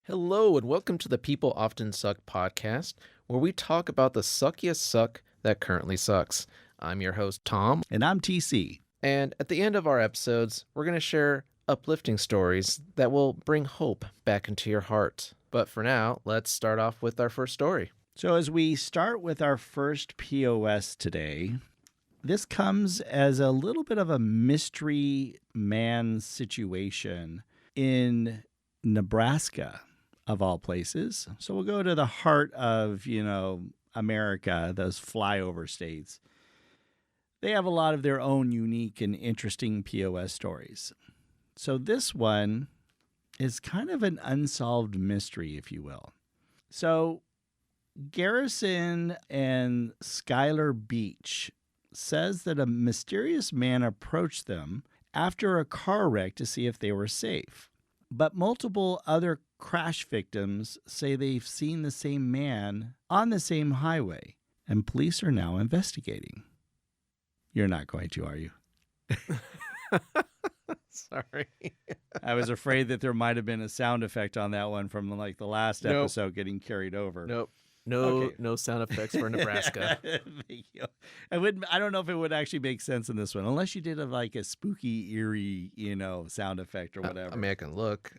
Hello, and welcome to the People Often Suck podcast, where we talk about the suckiest suck that currently sucks. I'm your host, Tom, And I'm TC. and at the end of our episodes, we're going to share uplifting stories that will bring hope back into your heart. But for now, let's start off with our first story. So, as we start with our first POS today, this comes as a little bit of a mystery man situation in Nebraska, of all places. So, we'll go to the heart of, America, those flyover states. They have a lot of their own unique and interesting POS stories. So, this one is kind of an unsolved mystery, if you will. So, Garrison and Skylar Beach says that a mysterious man approached them after a car wreck to see if they were safe. But multiple other crash victims say they've seen the same man on the same highway, and police are now investigating. You're not going to, are you? Sorry. I was afraid that there might have been a sound effect on that one from like the last Nope. episode getting carried over. Nope. Okay. No sound effects for Nebraska. Thank you. I don't know if it would actually make sense in this one, unless you did a spooky, eerie, sound effect or whatever. I mean, I can look.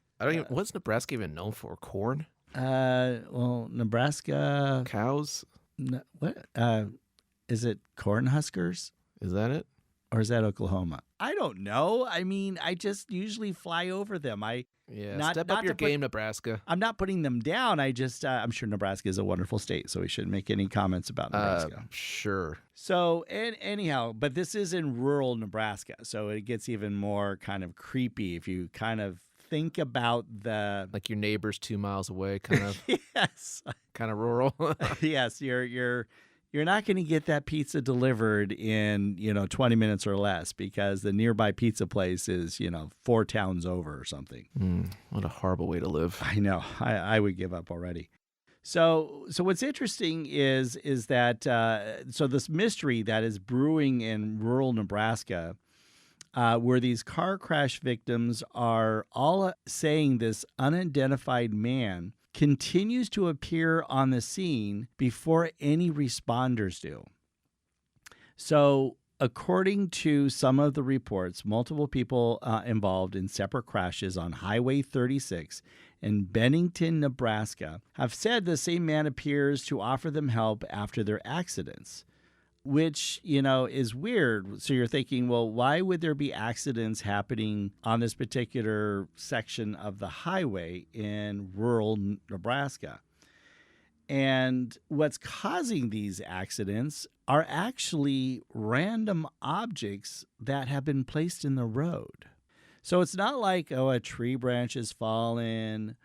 What's Nebraska even known for? Corn? Well, Nebraska. Cows? What? Is it Cornhuskers? Is that it? Or is that Oklahoma? I don't know. I mean, I just usually fly over them. Step up your game, Nebraska. I'm not putting them down. I'm sure Nebraska is a wonderful state, so we shouldn't make any comments about Nebraska. Sure. So, anyhow, but this is in rural Nebraska, so it gets even more kind of creepy if you kind of think about the Like your neighbor's 2 miles away, kind of. yes, Kind of rural. yes, you're not going to get that pizza delivered in 20 minutes or less because the nearby pizza place is 4 towns over or something. What a horrible way to live. I know. I would give up already. So what's interesting is that so this mystery that is brewing in rural Nebraska, where these car crash victims are all saying this unidentified man continues to appear on the scene before any responders do. So, according to some of the reports, multiple people involved in separate crashes on Highway 36 in Bennington, Nebraska, have said the same man appears to offer them help after their accidents, which, is weird. So you're thinking, well, why would there be accidents happening on this particular section of the highway in rural Nebraska? And what's causing these accidents are actually random objects that have been placed in the road. So it's not like, a tree branch has fallen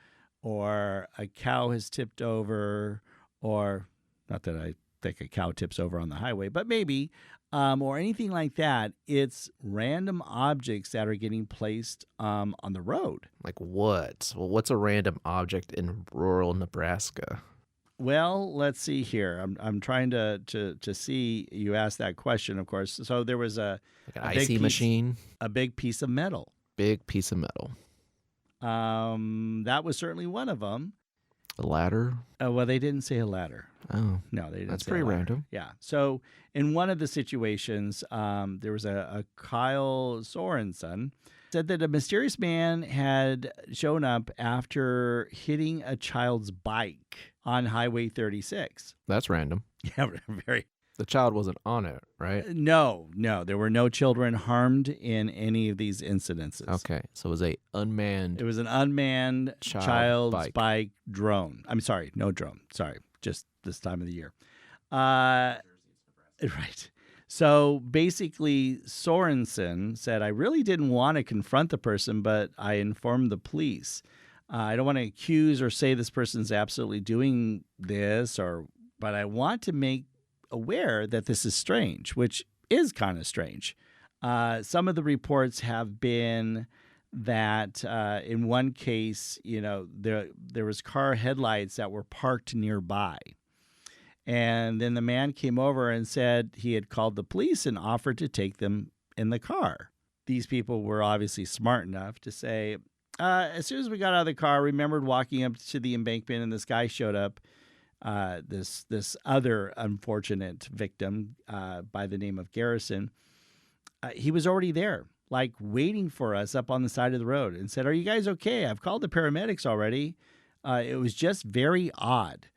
or a cow has tipped over, or not that I think a cow tips over on the highway, but maybe, or anything like that. It's random objects that are getting placed on the road. Like what? Well, what's a random object in rural Nebraska? Well, let's see here. I'm trying to see. You asked that question, of course. So there was Like an icy machine? a big piece of metal. Big piece of metal. That was certainly one of them. A ladder? Well, they didn't say a ladder. Oh. No, they didn't. That's say pretty a ladder. random. Yeah. So in one of the situations, there was a Kyle Sorensen said that a mysterious man had shown up after hitting a child's bike on Highway 36. That's random. Yeah, very. The child wasn't on it, right? No, there were no children harmed in any of these incidences. Okay, so it was a unmanned. It was an unmanned child's bike drone. I'm sorry, no drone. Sorry, just this time of the year. Right. So basically, Sorensen said, I really didn't want to confront the person, but I informed the police. I don't want to accuse or say this person's absolutely doing this, but I want to make aware that this is strange, which is kind of strange. Some of the reports have been that in one case, there was car headlights that were parked nearby. And then the man came over and said he had called the police and offered to take them in the car. These people were obviously smart enough to say, As soon as we got out of the car, I remembered walking up to the embankment, and this guy showed up. This other unfortunate victim by the name of Garrison. He was already there, like waiting for us up on the side of the road, and said, "Are you guys okay? I've called the paramedics already." It was just very odd.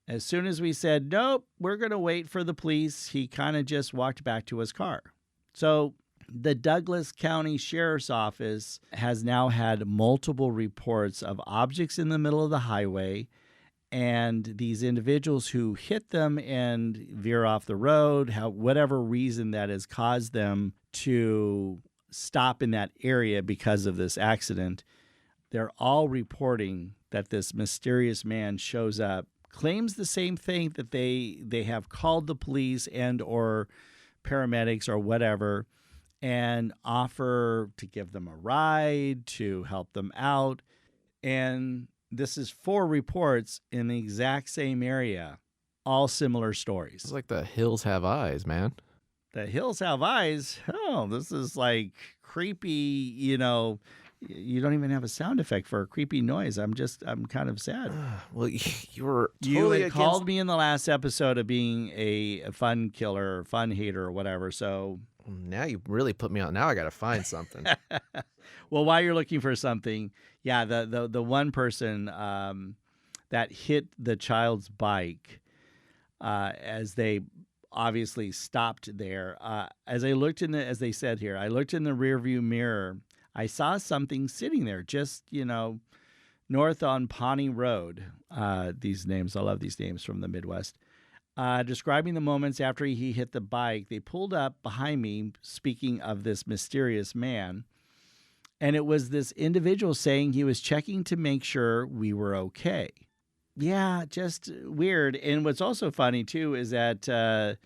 As soon as we said, "Nope, we're going to wait for the police," he kind of just walked back to his car. So the Douglas County Sheriff's Office has now had multiple reports of objects in the middle of the highway and these individuals who hit them and veer off the road, whatever reason that has caused them to stop in that area because of this accident. They're all reporting that this mysterious man shows up, claims the same thing, that they have called the police and or paramedics or whatever, and offer to give them a ride, to help them out. And this is 4 reports in the exact same area, all similar stories. It's like the hills have eyes, man. The hills have eyes. Oh, this is like creepy, you don't even have a sound effect for a creepy noise. I'm kind of sad. Well, you were You totally had against... called me in the last episode of being a fun killer, or fun hater, or whatever. So Now you really put me on. Now I got to find something. well, while you're looking for something, yeah, the one person that hit the child's bike as they obviously stopped there. As I looked as they said here, I looked in the rearview mirror. I saw something sitting there, just north on Pawnee Road. These names, I love these names from the Midwest. Describing the moments after he hit the bike, they pulled up behind me, speaking of this mysterious man. And it was this individual saying he was checking to make sure we were okay. Yeah, just weird. And what's also funny, too, is that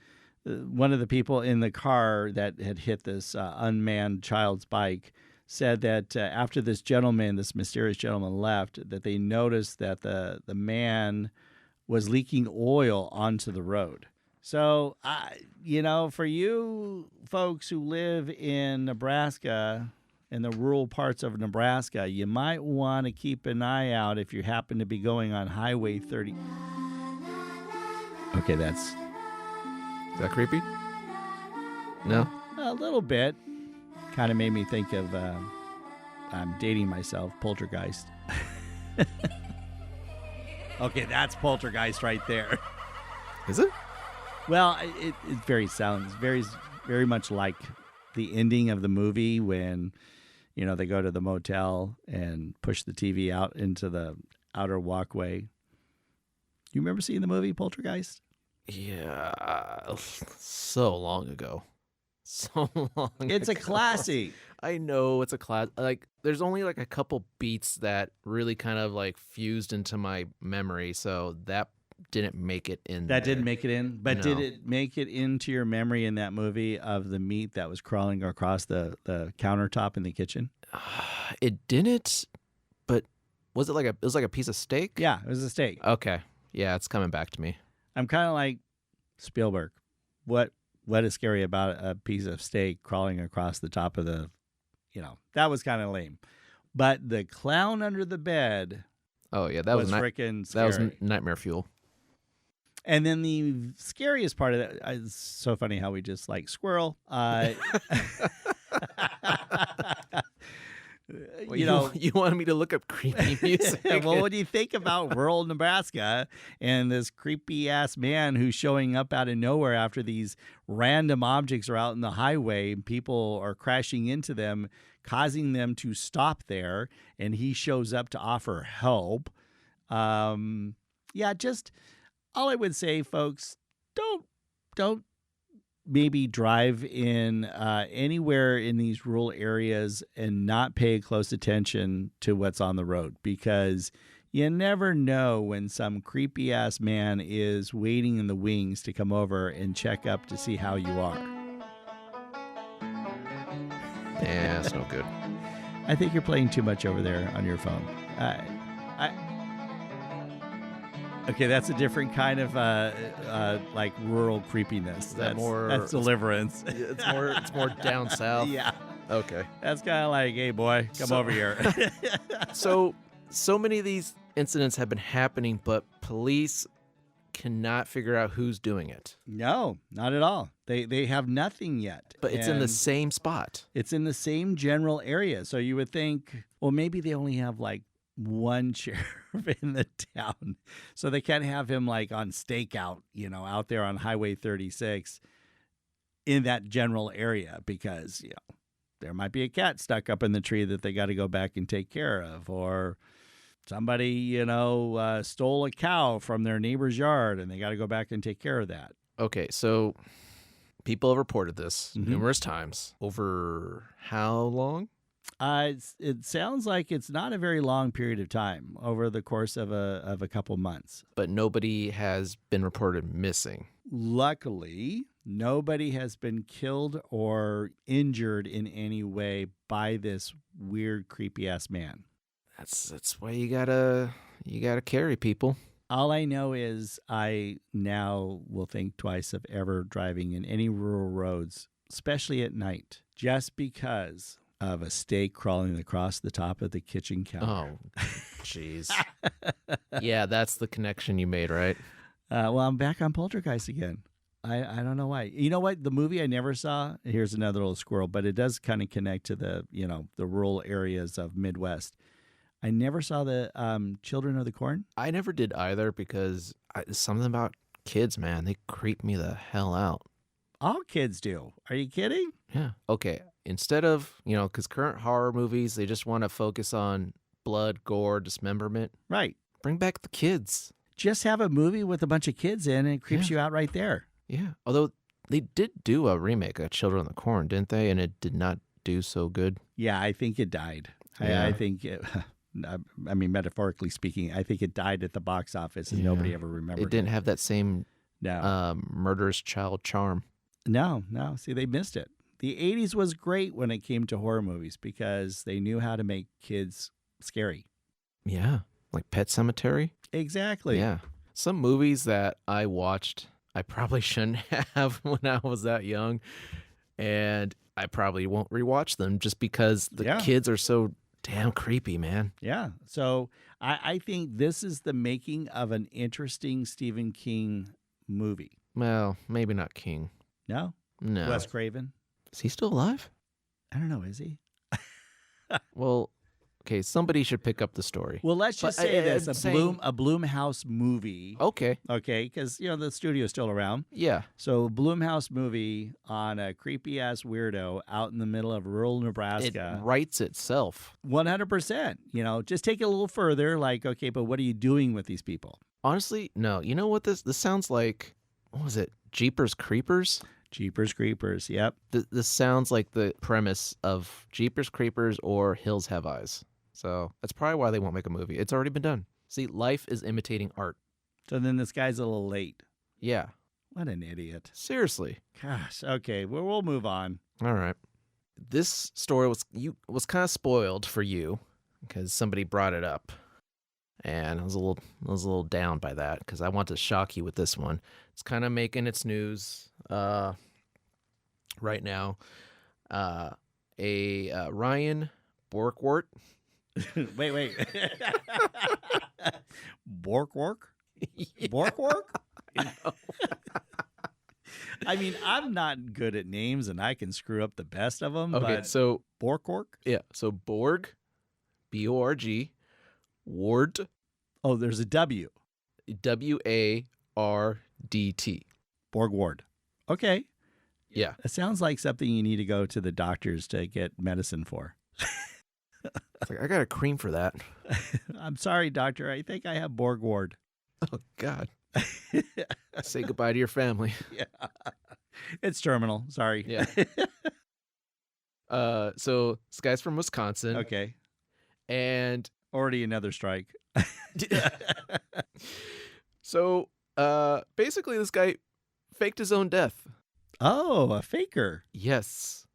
one of the people in the car that had hit this unmanned child's bike said that after this mysterious gentleman left, that they noticed that the man was leaking oil onto the road. So, for you folks who live in Nebraska, in the rural parts of Nebraska, you might want to keep an eye out if you happen to be going on Highway 30. Okay, Is that creepy? No? A little bit. Kind of made me think of, I'm dating myself, Poltergeist. Okay, that's Poltergeist right there. Is it? Well, it sounds very much like the ending of the movie when, they go to the motel and push the TV out into the outer walkway. You remember seeing the movie Poltergeist? Yeah, so long ago. So long It's a ago. classic. I know it's a class. Like, there's only like a couple beats that really kind of like fused into my memory, so that didn't make it in. That didn't make it in, but No. did it make it into your memory in that movie of the meat that was crawling across the countertop in the kitchen? It didn't, but was it it was like a piece of steak? Yeah, it was a steak. Okay. Yeah, it's coming back to me. I'm kind of like Spielberg. What is scary about a piece of steak crawling across the top of the, that was kind of lame. But the clown under the bed. Oh yeah, that was freaking scary. That was nightmare fuel. And then the scariest part of that, it's so funny how we just like squirrel. Well, you wanted me to look up creepy music. Well, when you think about rural Nebraska and this creepy ass man who's showing up out of nowhere after these random objects are out in the highway and people are crashing into them, causing them to stop there, and he shows up to offer help. Just all I would say, folks, don't maybe drive in anywhere in these rural areas and not pay close attention to what's on the road, because you never know when some creepy ass man is waiting in the wings to come over and check up to see how you are. Yeah, that's no good. I think you're playing too much over there on your phone. Okay, that's a different kind of like rural creepiness. That's Deliverance. It's more down south. Yeah. Okay. That's kind of like, hey, boy, come over here. So many of these incidents have been happening, but police cannot figure out who's doing it. No, not at all. They have nothing yet. But it's in the And same spot. it's in the same general area. So you would think, well, maybe they only have like one sheriff in the town. So they can't have him like on stakeout, out there on Highway 36 in that general area because, there might be a cat stuck up in the tree that they got to go back and take care of, or somebody, stole a cow from their neighbor's yard and they got to go back and take care of that. Okay, so people have reported this Mhm. numerous times. Over how long? It sounds like it's not a very long period of time, over the course of a couple months. But nobody has been reported missing. Luckily, nobody has been killed or injured in any way by this weird, creepy ass man. That's why you gotta carry people. All I know is I now will think twice of ever driving in any rural roads, especially at night, just because of a steak crawling across the top of the kitchen counter. Oh, jeez. Yeah, that's the connection you made, right? Well, I'm back on Poltergeist again. I don't know why. You know what? The movie I never saw, here's another little squirrel, but it does kind of connect to the rural areas of Midwest. I never saw the Children of the Corn. I never did either because something about kids, man, they creep me the hell out. All kids do. Are you kidding? Yeah. Okay. Instead of, because current horror movies, they just want to focus on blood, gore, dismemberment. Right. Bring back the kids. Just have a movie with a bunch of kids in and it creeps you out right there. Yeah. Although they did do a remake of Children of the Corn, didn't they? And it did not do so good. Yeah, I think it died. Yeah. I think it, I mean, metaphorically speaking, I think it died at the box office and nobody ever remembered it. Didn't have that same No. murderous child charm. No. See, they missed it. The 80s was great when it came to horror movies because they knew how to make kids scary. Yeah. Like Pet Sematary. Exactly. Yeah. Some movies that I watched, I probably shouldn't have when I was that young. And I probably won't rewatch them just because the kids are so damn creepy, man. Yeah. So I think this is the making of an interesting Stephen King movie. Well, maybe not King. No? No. Wes Craven? Is he still alive? I don't know. Is he? Well, okay, somebody should pick up the story. Well, let's just say this: a Blumhouse movie. Okay. Okay, because the studio's still around. Yeah. So Blumhouse movie on a creepy ass weirdo out in the middle of rural Nebraska. It writes itself. 100%. Just take it a little further. Like, okay, but what are you doing with these people? Honestly, no. You know what this sounds like? What was it? Jeepers Creepers? Jeepers Creepers. Yep. This sounds like the premise of Jeepers Creepers or Hills Have Eyes. So that's probably why they won't make a movie. It's already been done. See, life is imitating art. So then this guy's a little late. Yeah. What an idiot. Seriously. Gosh. Okay. Well, we'll move on. All right. This story was kind of spoiled for you because somebody brought it up. And I was a little down by that because I want to shock you with this one. It's kind of making its news right now. Ryan Borkwart. Wait. Borkwart? Borkwart? I mean, I'm not good at names and I can screw up the best of them. Okay, but so Borkwart? Yeah, so Borg, B-O-R-G, Ward. Oh, there's a W. W-A-R-D-T. Borgward. Okay. Yeah. It sounds like something you need to go to the doctors to get medicine for. It's like, I got a cream for that. I'm sorry, doctor. I think I have Borgward. Oh, God. Say goodbye to your family. Yeah. It's terminal. Sorry. Yeah. So this guy's from Wisconsin. Okay. And already another strike. So basically this guy faked his own death. Oh, a faker. Yes.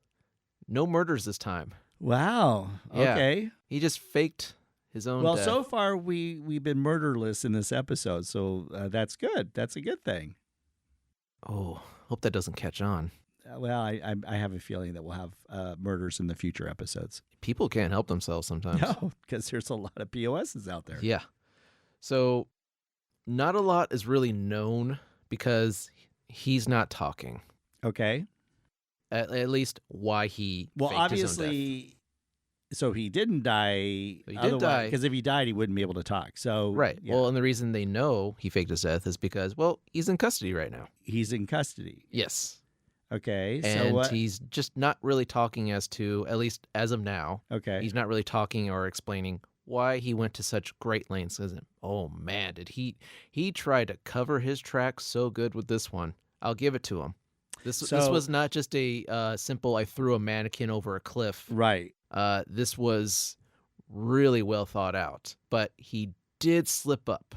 No murders this time. Wow. Yeah. Okay. He just faked his own Well, death. so far we've been murderless in this episode, so that's good. That's a good thing. Oh, hope that doesn't catch on. Well, I have a feeling that we'll have murders in the future episodes. People can't help themselves sometimes. No, because there's a lot of POSs out there. Yeah. So not a lot is really known because he's not talking. Okay. At least why he Well, faked his own death. obviously, so he didn't die. So he did die. Because if he died, he wouldn't be able to talk. So Right. yeah, Well, and the reason they know he faked his death is because, well, he's in custody right now. he's in custody. Yes. Okay. And so what? he's just not really talking as to, at least as of now, Okay. he's not really talking or explaining why he went to such great lengths. Oh man, did he tried to cover his tracks so good with this one. I'll give it to him. This was not just a simple I threw a mannequin over a cliff. Right. This was really well thought out, but he did slip up.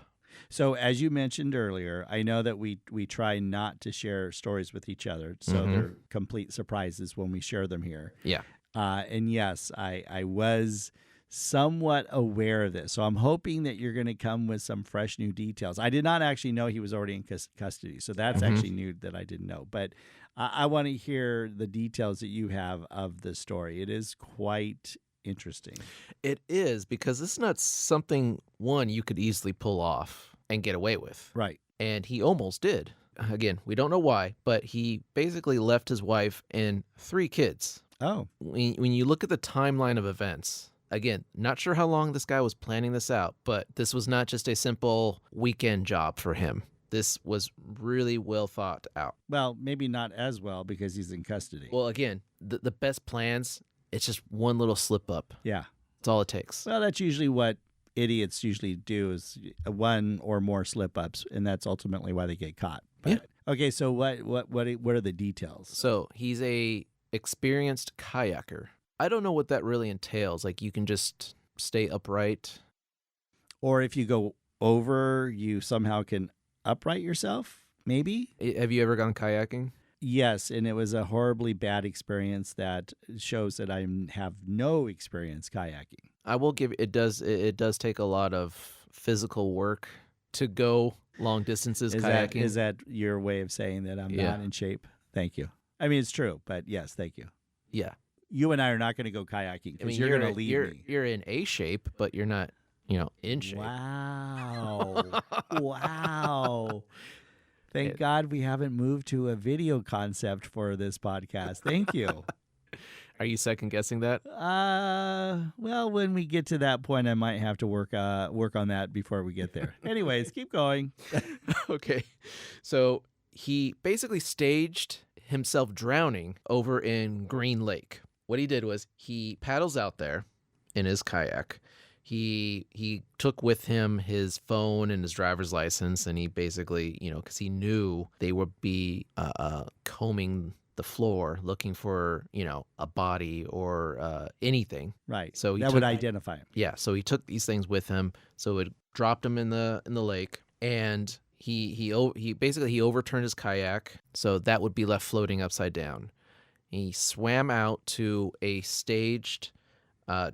So as you mentioned earlier, I know that we try not to share stories with each other, so they're complete surprises when we share them here. Yeah. And yes, I was somewhat aware of this, so I'm hoping that you're going to come with some fresh new details. I did not actually know he was already in custody, so that's actually new that I didn't know. But I want to hear the details that you have of the story. It is quite interesting. It is, because this is not something, one, you could easily pull off and get away with. Right. And he almost did. Again, we don't know why, but he basically left his wife and 3 kids. Oh. When you look at the timeline of events, again, not sure how long this guy was planning this out, but this was not just a simple weekend job for him. This was really well thought out. Well, maybe not as well because he's in custody. Well, again, the best plans, it's just one little slip up. Yeah. That's all it takes. Well, that's usually what idiots usually do, is one or more slip ups, and that's ultimately why they get caught. But, Yeah. Okay, so what are the details? So he's a experienced kayaker. I don't know what that really entails. Like, you can just stay upright. Or if you go over, you somehow can upright yourself, maybe? Have you ever gone kayaking? Yes, and it was a horribly bad experience that shows that I have no experience kayaking. I will give it does take a lot of physical work to go long distances kayaking. Is that your way of saying that I'm not in shape? Thank you. I mean, it's true, but yes, thank you. Yeah. You and I are not going to go kayaking because you're going to leave me. You're in a shape, but you're not, in shape. Wow. Wow. Thank God we haven't moved to a video concept for this podcast. Thank you. Are you second guessing that? Well, when we get to that point, I might have to work on that before we get there. Anyways, keep going. Okay. So he basically staged himself drowning over in Green Lake. What he did was he paddles out there in his kayak. He took with him his phone and his driver's license, and he basically, because he knew they would be combing the floor looking for, a body or anything. Right. So that would identify him. Yeah. So he took these things with him. So it dropped him in the lake, and he basically overturned his kayak, so that would be left floating upside down. He swam out to a staged,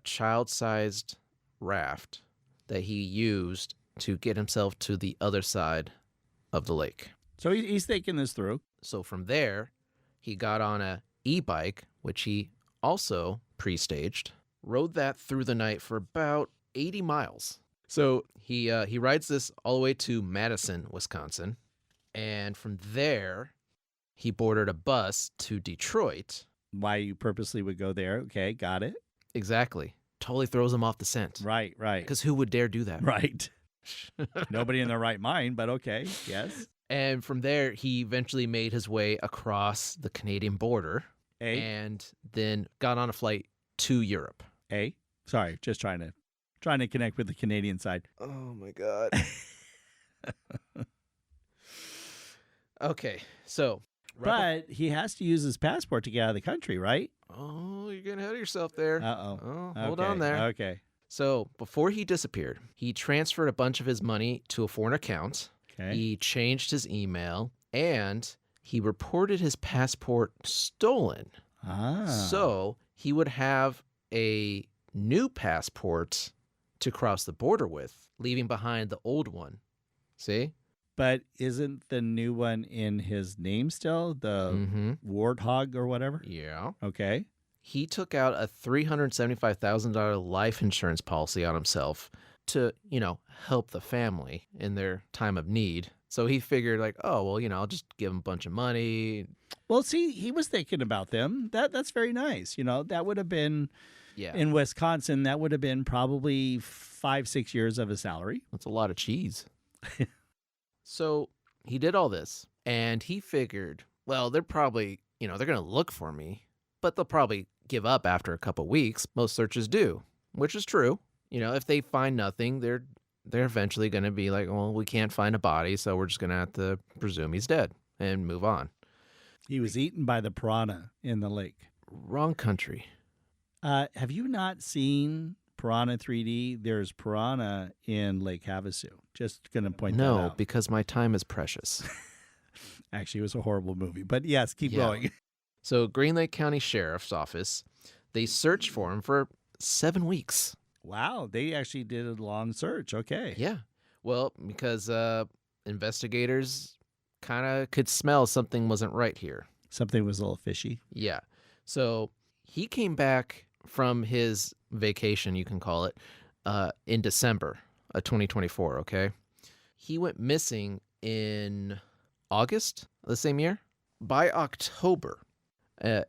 child-sized raft that he used to get himself to the other side of the lake. So he's thinking this through. So from there, he got on a e-bike, which he also pre-staged, rode that through the night for about 80 miles. So he rides this all the way to Madison, Wisconsin, and from there, he boarded a bus to Detroit. Why you purposely would go there. Okay, got it. Exactly. Totally throws him off the scent. Right. Because who would dare do that? Right. Nobody in their right mind, but okay, yes. And from there, he eventually made his way across the Canadian border and then got on a flight to Europe. Sorry, just trying to connect with the Canadian side. Oh, my God. Okay, so... But he has to use his passport to get out of the country, right? Oh, you're getting ahead of yourself there. Uh-oh. Oh, hold on there. Okay. So before he disappeared, he transferred a bunch of his money to a foreign account. Okay. He changed his email, and he reported his passport stolen. So he would have a new passport to cross the border with, leaving behind the old one. See? But isn't the new one in his name still? The Mm-hmm. Warthog or whatever? Yeah. Okay. He took out a $375,000 life insurance policy on himself to, help the family in their time of need. So he figured like, oh, well, I'll just give him a bunch of money. Well, see, he was thinking about them. That's very nice. That would have been Yeah. in Wisconsin, that would have been probably 5-6 years of his salary. That's a lot of cheese. So he did all this and he figured, well, they're probably, they're going to look for me, but they'll probably give up after a couple weeks. Most searches do, which is true. If they find nothing, they're eventually going to be like, well, we can't find a body, so we're just going to have to presume he's dead and move on. He was eaten by the piranha in the lake. Wrong country. Have you not seen Piranha 3D? There's piranha in Lake Havasu. Just going to point that out. No, because my time is precious. Actually, it was a horrible movie. But yes, keep going. So Green Lake County Sheriff's Office, they searched for him for 7 weeks. Wow, they actually did a long search. Okay. Yeah. Well, because investigators kind of could smell something wasn't right here. Something was a little fishy. Yeah. So he came back from his vacation, you can call it, in December of 2024, okay? He went missing in August of the same year. By October,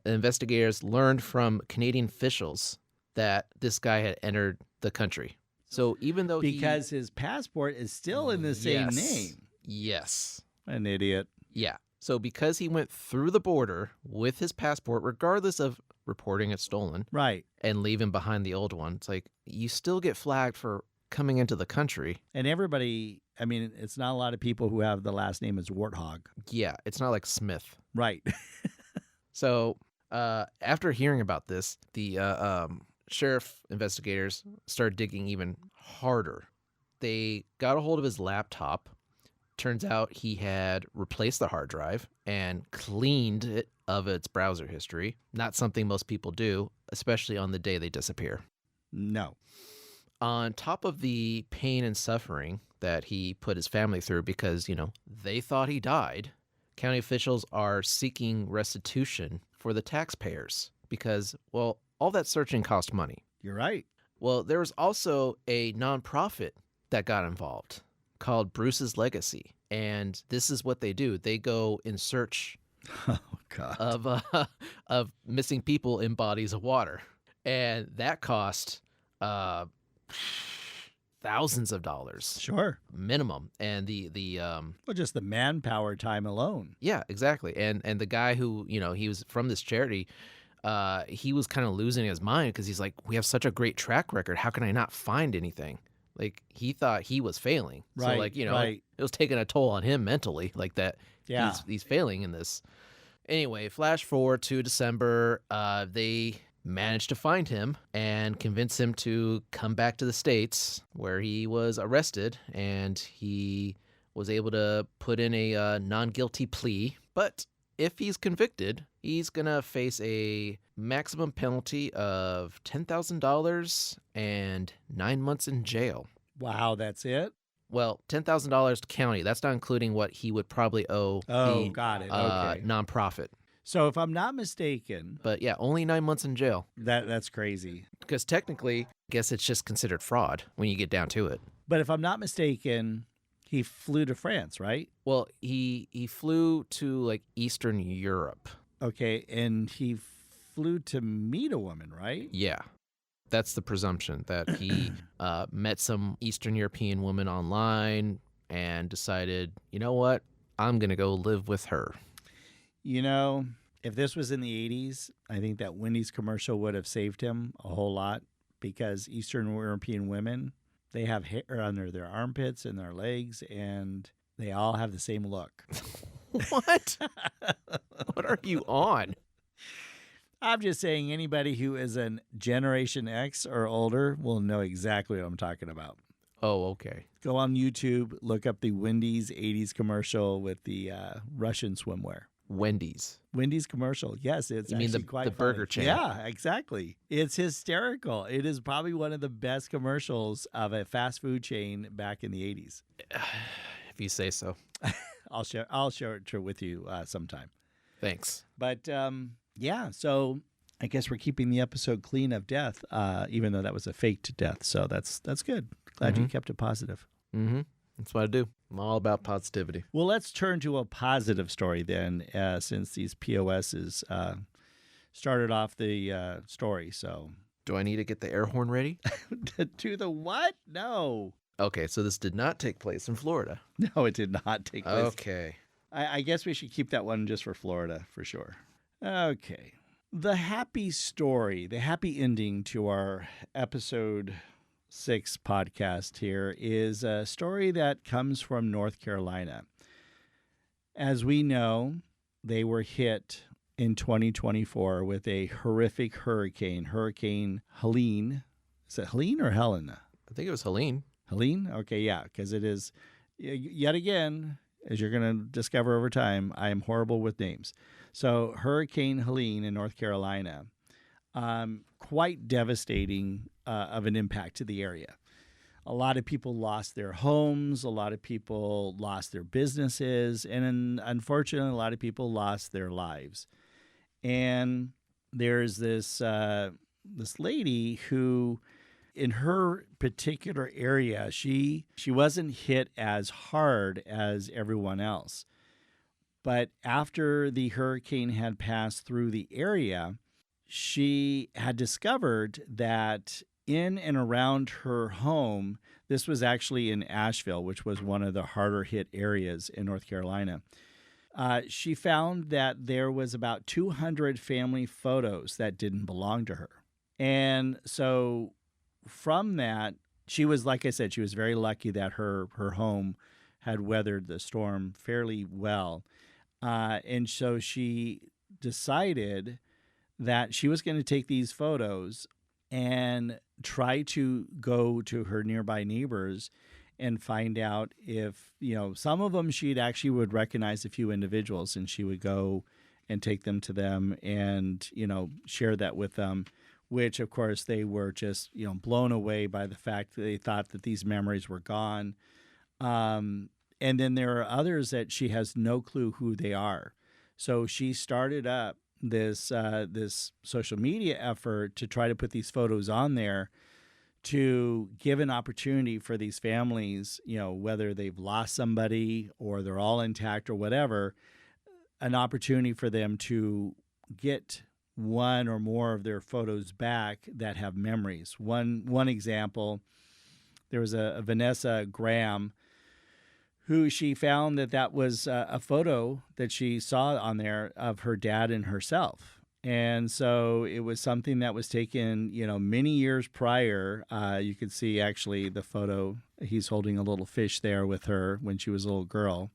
investigators learned from Canadian officials that this guy had entered the country. So even though because his passport is still in the same Yes. name. Yes. An idiot. Yeah. So because he went through the border with his passport, regardless of reporting it stolen, Right. and leaving behind the old one, it's like you still get flagged for coming into the country. And everybody, I mean, it's not a lot of people who have the last name as Warthog. Yeah, it's not like Smith. Right. So after hearing about this, the sheriff investigators started digging even harder. They got a hold of his laptop. Turns out he had replaced the hard drive and cleaned it of its browser history. Not something most people do, especially on the day they disappear. No. On top of the pain and suffering that he put his family through because, they thought he died, county officials are seeking restitution for the taxpayers because, well, all that searching cost money. You're right. Well, there was also a nonprofit that got involved called Bruce's Legacy. And this is what they do. They go in search Oh, God. of missing people in bodies of water. And that cost thousands of dollars Sure. minimum. And the Well, just the manpower time alone. yeah, exactly. And the guy who, he was from this charity, he was kind of losing his mind because he's like, we have such a great track record. How can I not find anything? Like he thought he was failing. Right, So like, right. it was taking a toll on him mentally like that. Yeah. He's failing in this. Anyway, flash forward to December. They managed to find him and convince him to come back to the States where he was arrested, and he was able to put in a non-guilty plea. But if he's convicted, he's going to face a maximum penalty of $10,000 and 9 months in jail. Wow, that's it? Well, $10,000 county. That's not including what he would probably owe the got it. Okay. nonprofit. So if I'm not mistaken, But yeah, only 9 months in jail. that's crazy. Because technically, I guess it's just considered fraud when you get down to it. But if I'm not mistaken, he flew to France, right? Well, he flew to like Eastern Europe. Okay, and he flew to meet a woman, right? Yeah. That's the presumption, that he met some Eastern European woman online and decided, you know what? I'm going to go live with her. If this was in the 80s, I think that Wendy's commercial would have saved him a whole lot because Eastern European women, they have hair under their armpits and their legs, and they all have the same look. What? What are you on? I'm just saying anybody who is an Generation X or older will know exactly what I'm talking about. Oh, okay. Go on YouTube, look up the Wendy's 80s commercial with the Russian swimwear. Wendy's. Wendy's commercial. Yes, it's You mean actually the quite the funny. burger chain? Yeah, exactly. It's hysterical. It is probably one of the best commercials of a fast food chain back in the 80s. Have if you say so. I'll share it with you sometime. Thanks. But yeah, so I guess we're keeping the episode clean of death, even though that was a faked death. So that's good. Glad you kept it positive. Mm-hmm. That's what I do. I'm all about positivity. Well, let's turn to a positive story then, since these POSs started off the story. So, Do I need to get the air horn ready? to the what? No. Okay, so this did not take place in Florida. No, it did not take place. Okay. I guess we should keep that one just for Florida for sure. Okay. The happy story, the happy ending to our episode 6 podcast here is a story that comes from North Carolina. As we know, they were hit in 2024 with a horrific hurricane, Hurricane Helene. Is it Helene or Helen? I think it was Helene. Helene? Okay, yeah, because it is, yet again, as you're going to discover over time, I am horrible with names. So Hurricane Helene in North Carolina, quite devastating of an impact to the area. A lot of people lost their homes. A lot of people lost their businesses. And unfortunately, a lot of people lost their lives. And there's this lady who, in her particular area, she wasn't hit as hard as everyone else. But after the hurricane had passed through the area, she had discovered that in and around her home, this was actually in Asheville, which was one of the harder hit areas in North Carolina. She found that there was about 200 family photos that didn't belong to her. And so from that, she was, like I said, she was very lucky that her home had weathered the storm fairly well. And so she decided that she was going to take these photos and try to go to her nearby neighbors and find out if, some of them she'd actually would recognize a few individuals, and she would go and take them to them and, share that with them, which of course they were just, blown away by the fact that they thought that these memories were gone. And then there are others that she has no clue who they are. So she started up this social media effort to try to put these photos on there to give an opportunity for these families, whether they've lost somebody or they're all intact or whatever, an opportunity for them to get one or more of their photos back that have memories. One example, there was a Vanessa Graham who she found that was a photo that she saw on there of her dad and herself. And so it was something that was taken, many years prior. You could see actually the photo. He's holding a little fish there with her when she was a little girl.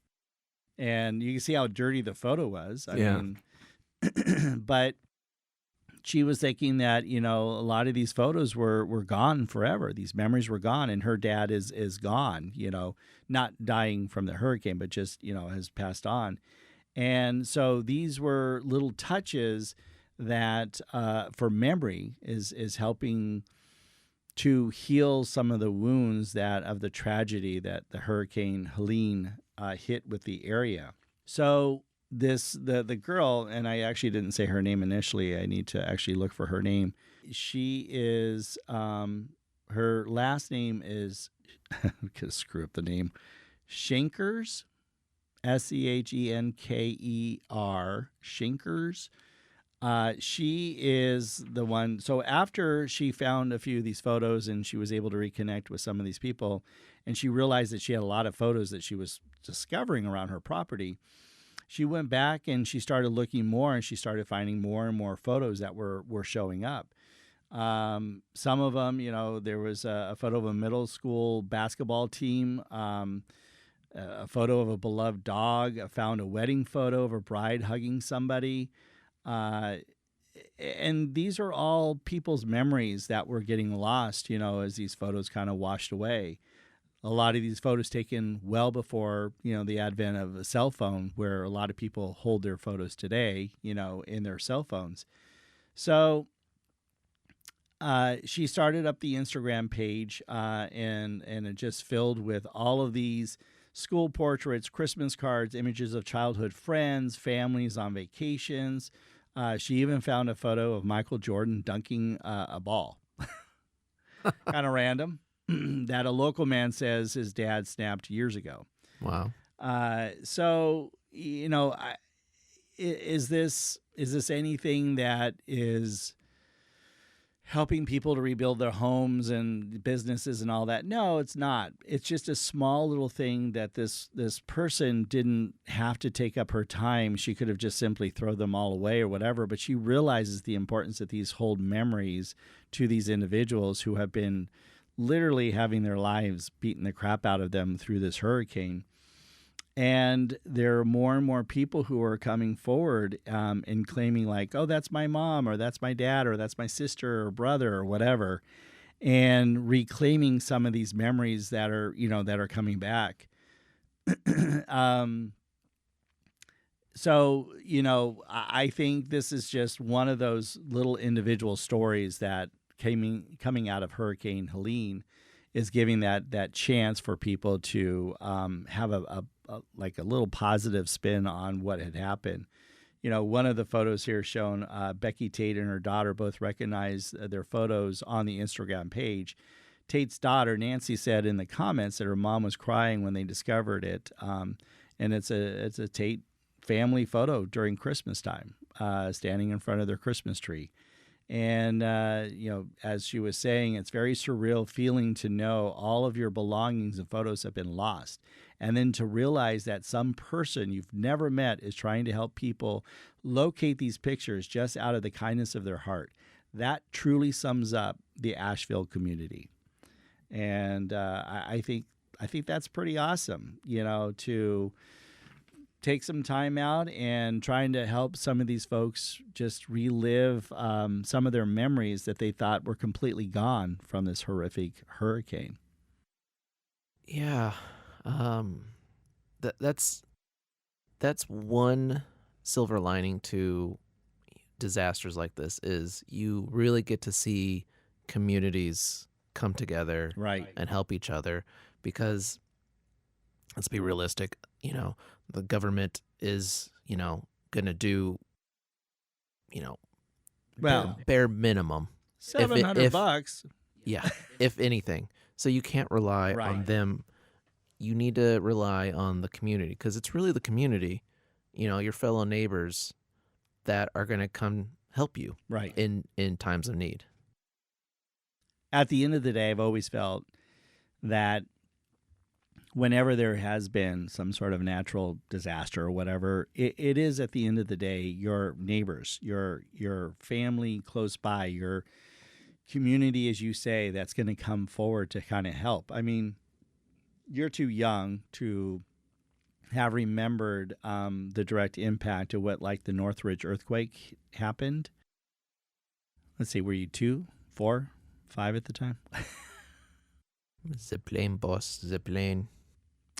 And you can see how dirty the photo was. I mean, but she was thinking that, a lot of these photos were gone forever. These memories were gone, and her dad is gone, not dying from the hurricane, but just, has passed on. And so these were little touches that for memory is helping to heal some of the wounds of the tragedy that the Hurricane Helene hit with the area. So the girl, and I actually didn't say her name initially. I need to actually look for her name. She is her last name is I'm gonna screw up the name. Schenkers, Sehenker, Schenkers. She is the one. So after she found a few of these photos and she was able to reconnect with some of these people, and she realized that she had a lot of photos that she was discovering around her property, she went back and she started looking more, and she started finding more and more photos that were showing up. Some of them, there was a photo of a middle school basketball team, a photo of a beloved dog. I found a wedding photo of a bride hugging somebody. And these are all people's memories that were getting lost, as these photos kind of washed away. A lot of these photos taken well before, the advent of a cell phone, where a lot of people hold their photos today, in their cell phones. So she started up the Instagram page, and it just filled with all of these school portraits, Christmas cards, images of childhood friends, families on vacations. She even found a photo of Michael Jordan dunking a ball. Kind of random. That a local man says his dad snapped years ago. Wow. So is this anything that is helping people to rebuild their homes and businesses and all that? No, it's not. It's just a small little thing that this person didn't have to take up her time. She could have just simply thrown them all away or whatever, but she realizes the importance that these hold memories to these individuals who have been literally having their lives beaten the crap out of them through this hurricane. And there are more and more people who are coming forward and claiming like, oh, that's my mom, or that's my dad, or that's my sister or brother or whatever, and reclaiming some of these memories that are, that are coming back. So, I think this is just one of those little individual stories that coming out of Hurricane Helene is giving that chance for people to have a little positive spin on what had happened. One of the photos here shown, Becky Tate and her daughter both recognize their photos on the Instagram page. Tate's daughter, Nancy, said in the comments that her mom was crying when they discovered it. And it's a Tate family photo during Christmas time, standing in front of their Christmas tree. And, as she was saying, it's very surreal feeling to know all of your belongings and photos have been lost. And then to realize that some person you've never met is trying to help people locate these pictures just out of the kindness of their heart. That truly sums up the Asheville community. And I think that's pretty awesome, to take some time out and trying to help some of these folks just relive some of their memories that they thought were completely gone from this horrific hurricane. Yeah. That's one silver lining to disasters like this is you really get to see communities come together Right. and help each other, because let's be realistic, the government is, going to do, Well, bare minimum. $700. Yeah, if anything. So you can't rely on Right. them. You need to rely on the community, because it's really the community, your fellow neighbors that are going to come help you Right. in times of need. At the end of the day, I've always felt that whenever there has been some sort of natural disaster or whatever, it is at the end of the day your neighbors, your family close by, your community, as you say, that's going to come forward to kind of help. I mean, you're too young to have remembered the direct impact of what, like, the Northridge earthquake happened. Let's see, were you 2, 4, 5 at the time? The plane, boss, the plane.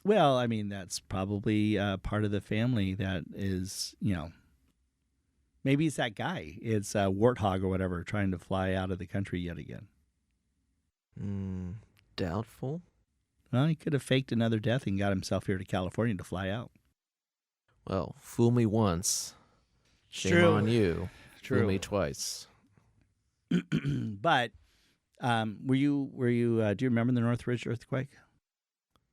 Well, I mean, that's probably part of the family that is, maybe it's that guy. It's Warthog or whatever trying to fly out of the country yet again. Doubtful. Well, he could have faked another death and got himself here to California to fly out. Well, fool me once, shame True. on you. True. Fool me twice. But were you? Do you remember the Northridge earthquake?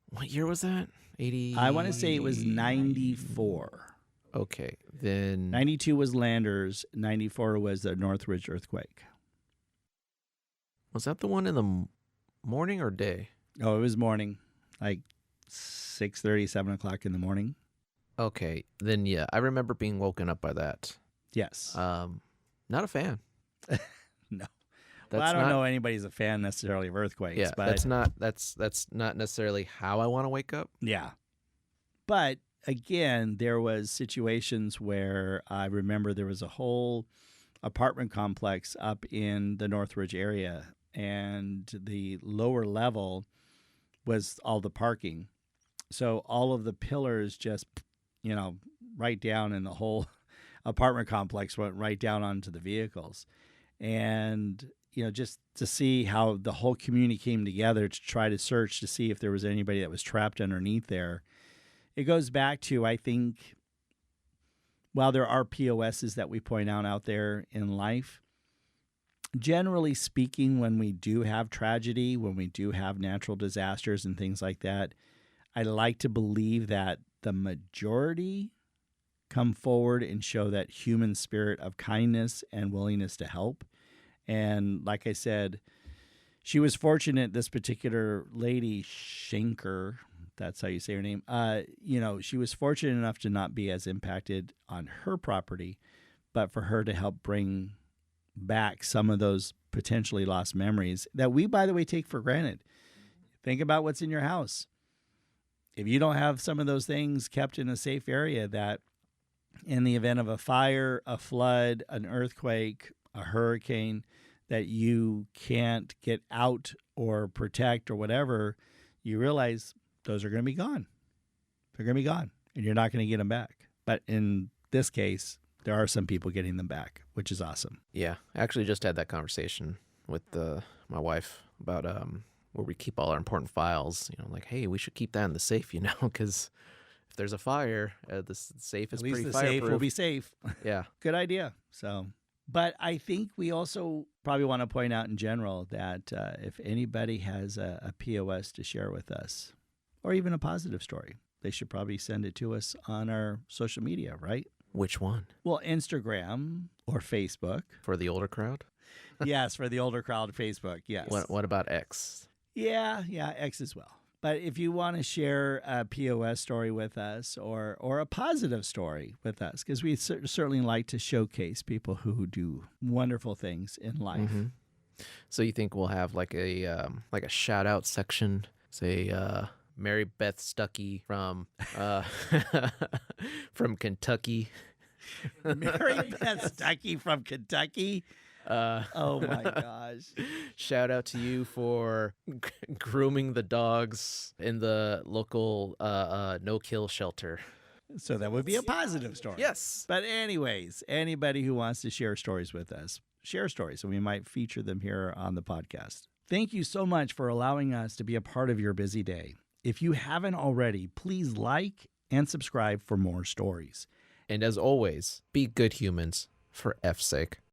What year was that? 80. I want to say it was 94. Okay, then 92 was Landers. 94 was the Northridge earthquake. was that the one in the morning or day? Oh, it was morning, like 6:30, 7 o'clock in the morning. Okay, then yeah, I remember being woken up by that. Yes. Not a fan. No. That's Well, I don't not, know anybody's a fan necessarily of earthquakes. Yeah, but that's not necessarily how I want to wake up. yeah. But again, there was situations where I remember there was a whole apartment complex up in the Northridge area, and the lower level was all the parking. So all of the pillars just, right down, in the whole apartment complex went right down onto the vehicles. And just to see how the whole community came together to try to search to see if there was anybody that was trapped underneath there. It goes back to, I think, while there are POSs that we point out there in life, generally speaking, when we do have tragedy, when we do have natural disasters and things like that, I like to believe that the majority come forward and show that human spirit of kindness and willingness to help. And like I said, she was fortunate, this particular lady, Schenker, that's how you say her name, she was fortunate enough to not be as impacted on her property, but for her to help bring back some of those potentially lost memories that we, by the way, take for granted. Think about what's in your house. If you don't have some of those things kept in a safe area, that in the event of a fire, a flood, an earthquake, a hurricane, that you can't get out or protect or whatever, you realize those are going to be gone. They're going to be gone, and you're not going to get them back. But in this case, there are some people getting them back, which is awesome. Yeah, I actually just had that conversation with my wife about where we keep all our important files. Like, hey, we should keep that in the safe, because if there's a fire, the safe is At least pretty the fireproof. safe will be safe. Yeah. Good idea. But I think we also probably want to point out in general that if anybody has a POS to share with us, or even a positive story, they should probably send it to us on our social media, right? Which one? Well, Instagram or Facebook. For the older crowd? Yes, for the older crowd, Facebook, yes. What about X? Yeah, X as well. But if you want to share a POS story with us or a positive story with us, because we certainly like to showcase people who do wonderful things in life. Mm-hmm. So you think we'll have like a shout out section, say Mary Beth Stuckey from from Kentucky. Mary Beth Stuckey from Kentucky. Oh my gosh. Shout out to you for grooming the dogs in the local no-kill shelter. So that would be a positive story. Yes. But anyways, anybody who wants to share stories with us, share stories, and we might feature them here on the podcast. Thank you so much for allowing us to be a part of your busy day. If you haven't already, please like and subscribe for more stories. And as always, be good humans for F's sake.